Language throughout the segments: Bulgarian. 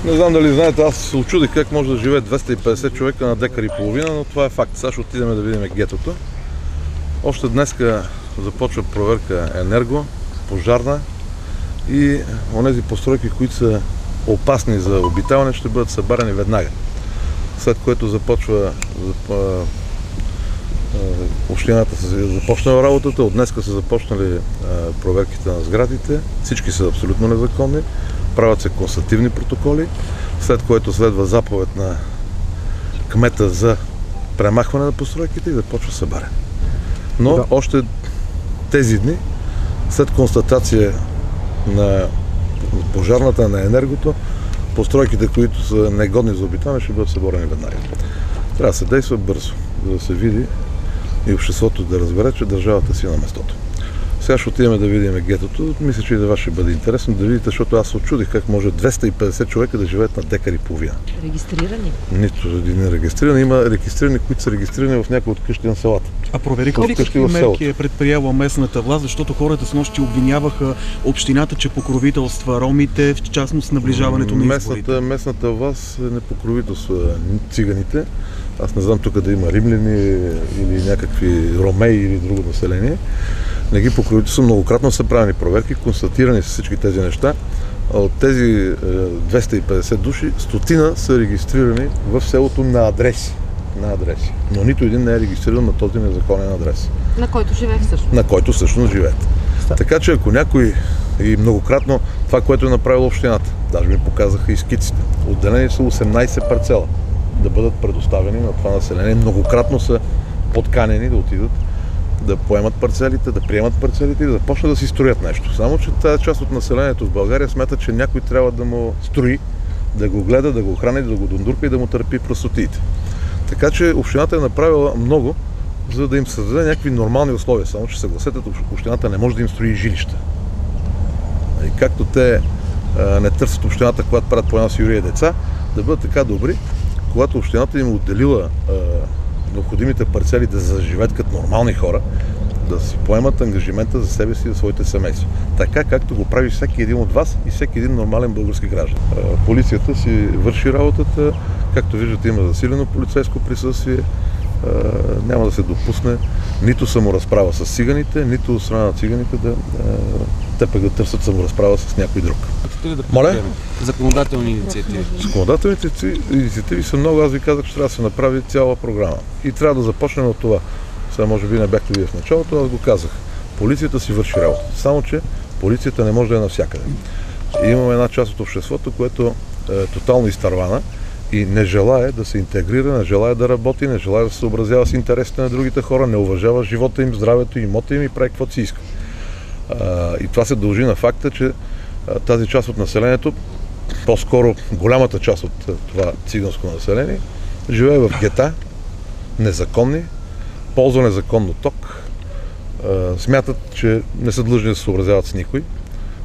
Не знам дали знаете, аз се очудих как може да живее 250 човека на декар и половина, но това е факт. Сега ще отидем да видим гетото. Още днеска започва проверка енерго, пожарна и онези постройки, които са опасни за обитаване, ще бъдат събарени веднага. След което започва общината започнала работата, от днеска са започнали проверките на сградите, всички са абсолютно незаконни, правят се констативни протоколи, след което следва заповед на кмета за премахване на постройките и започва събаряне. Но още тези дни, след констатация на пожарната, на енергото, постройките, които са негодни за обитаване, ще бъдат съборени веднага. Трябва да се действа бързо, за да се види и обществото да разбере, че държавата си е на местото. Сега ще отидем да видим гетото. Мисля, че и за вас ще бъде интересно да видите, защото аз се очудих как може 250 човека да живеят на декар и половина. Регистрирани? Нито един не регистрирани. Има регистрирани, които са регистрирани в някои от къщи на селата. А провериха ли какви мерки е предприела местната власт, защото хората снощи обвиняваха общината, че покровителства ромите, в частност наближаването на изборите? Местната власт не покровителства циганите. Аз не знам тук да има римляни или някакви ромеи или друго население. Не ги покровителства, многократно са правени проверки, констатирани са всички тези неща. От тези 250 души, 100 са регистрирани в селото на адреси. Но нито един не е регистриран на този незаконен адрес. На който живее всъщност. На който всъщност живеят. Така че ако някой и многократно това, което е направила общината, даже ми показаха и скиците, отделени са 18 парцела да бъдат предоставени на това население. Многократно са подканени да отидат да поемат парцелите, да приемат парцелите и да започнат да си строят нещо. Само че тази част от населението в България смята, че някой трябва да му строи, да го гледа, да го храни, да го дундурка и да му търпи простотиите. Така че общината е направила много, за да им създаде някакви нормални условия. Само че съгласете, общината не може да им строи жилища. И както те не търсят общината, когато правят по една сирия деца, да бъдат така добри, когато общината им отделила необходимите парцели да заживеят като нормални хора, да си поемат ангажимента за себе си и за своите семейства. Така както го прави всеки един от вас и всеки един нормален български граждан. Полицията си върши работата, както виждате има засилено полицейско присъствие, няма да се допусне нито саморазправа с циганите, нито от страна на циганите те пък да търсят саморазправа с някой друг. Моля? Законодателни инициативи. Законодателните инициативи са много. Аз ви казах, че трябва да се направи цяла програма. И трябва да започнем от това. Сега може би не бяхте вие в началото, аз го казах. Полицията си върши работа. Само че полицията не може да е навсякъде. Имаме една част от обществото, което е тотално изтървана и не желае да се интегрира, не желае да работи, не желае да се съобразява с интересите на другите хора, не уважава живота им, здравето, имота им и прави каквото си иска. И това се дължи на факта, че тази част от населението, по-скоро голямата част от това циганско население, живее в гета, незаконни, ползва незаконно ток, смятат, че не са длъжни да се съобразяват с никой,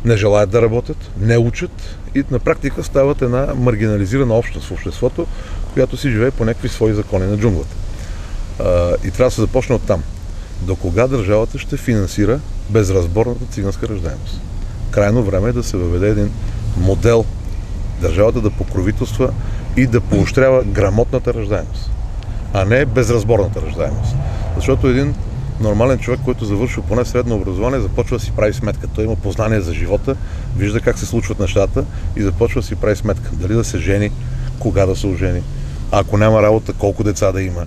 не желаят да работят, не учат и на практика стават една маргинализирана общност в обществото, която си живее по някакви свои закони на джунглата. И трябва да се започне от там. До кога държавата ще финансира безразборната циганска раждаемост? Крайно време е да се въведе един модел, държавата да покровителства и да поощрява грамотната раждаемост, а не безразборната раждаемост. Защото един нормален човек, който завършил поне средно образование, започва да си прави сметка. Той има познание за живота, вижда как се случват нещата и започва да си прави сметка. Дали да се жени, кога да се ожени, а ако няма работа, колко деца да има.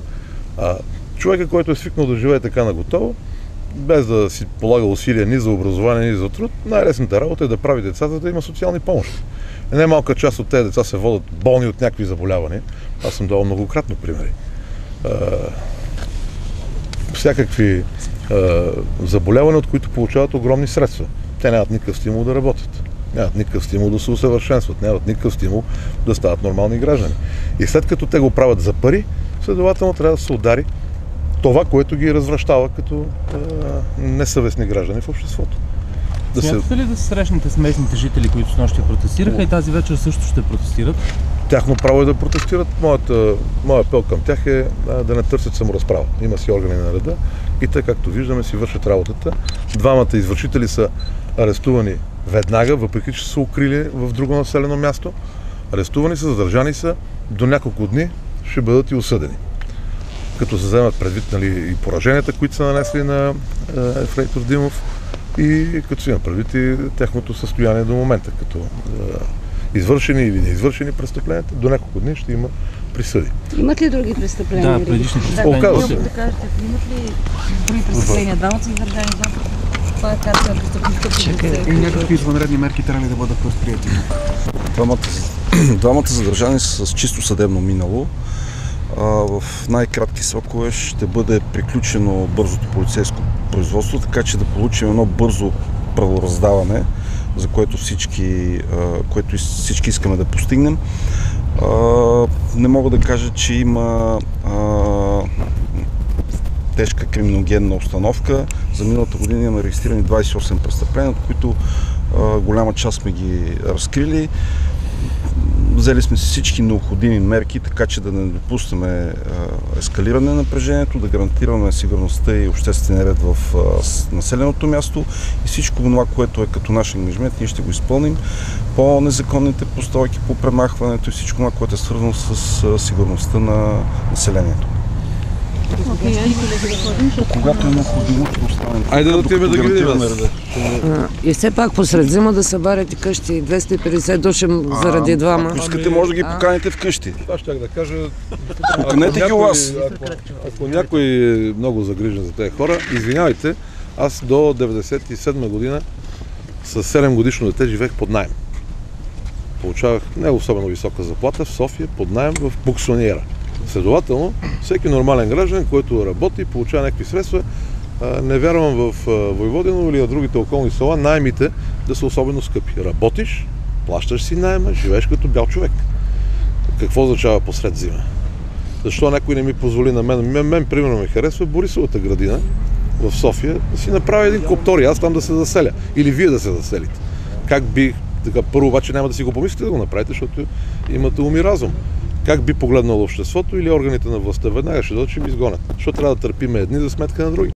Човека, който е свикнал да живее така наготово, без да си полага усилия ни за образование, ни за труд, най-лесната работа е да прави деца, за да има социални помощи. Немалка част от тези деца се водят болни от някакви заболявания. Аз съм давал многократно примери. Всякакви заболявания, от които получават огромни средства. Те нямат никакъв стимул да работят. Нямат никакъв стимул да се усъвършенстват. Нямат никакъв стимул да стават нормални граждани. И след като те го правят за пари, следователно трябва да се удари това, което ги развращава като несъвестни граждани в обществото. Смятате ли да се срещнете с местните жители, които снощи протестираха и тази вечер също ще протестират? Тяхно право е да протестират. Моят апел към тях е да не търсят саморазправа. Има си органи на реда и те, както виждаме, си вършат работата. Двамата извършители са арестувани веднага, въпреки че са укрили в друго населено място. Арестувани са, задържани са, до няколко дни ще бъдат и осъдени. Като се вземат предвид, нали, и пораженията, които са нанесли на ефрейтор Димов, и като се има предвид и техното състояние до момента, като извършени или неизвършени престъпленията, до няколко дни ще има присъди. Имат ли други престъпления? Да, предишни Оказва се. Да кажете, имат ли други престъпления? Двамата са издържани за това е карта на престъпността. Някакви извънредни мерки трябва ли да бъдат предприяти? Двамата задържани са с чисто съдебно минало. В най-кратки срокове ще бъде приключено бързото полицейско производство, така че да получим едно бързо правораздаване, за което всички искаме да постигнем. Не мога да кажа, че има тежка криминогенна обстановка. За миналата година имаме регистрирани 28 престъпления, от които голяма част сме ги разкрили. Взели сме си всички необходими мерки, така че да не допуснем ескалиране на напрежението, да гарантираме сигурността и обществения ред в населеното място и всичко това, което е като наш ангажимент, ние ще го изпълним по незаконните постройки, по премахването и всичко това, което е свързано с сигурността на населението. Когато е необходимо, ще останем. Айде да отиваме да ги видим. И все пак посред зима да събаряте къщи 250 души заради двама. Ако искате, може да ги поканите вкъщи. Това щях да кажа. Поканете ги у вас. Ако някой е много загрижен за тези хора, извинявайте, аз до 1997 година с 7 годишно дете живеех под наем. Получавах не особено висока заплата в София, под наем в буксониера. Следователно, всеки нормален гражданин, който работи, получава някакви средства, не вярвам в Войводино или на другите околни села наемите да са особено скъпи. Работиш, плащаш си наема, живееш като бял човек. Какво означава посред зима? Защо някой не ми позволи на мен? Мен примерно ми харесва Борисовата градина в София да си направя един коптор и аз там да се заселя. Или вие да се заселите. Как би, така, първо обаче няма да си го помислите да го направите, защото имате ум и разум. Как би погледнало обществото или органите на властта? Веднага ще дойдат, ще ми изгонят. Защо трябва да търпиме едни за сметка на други?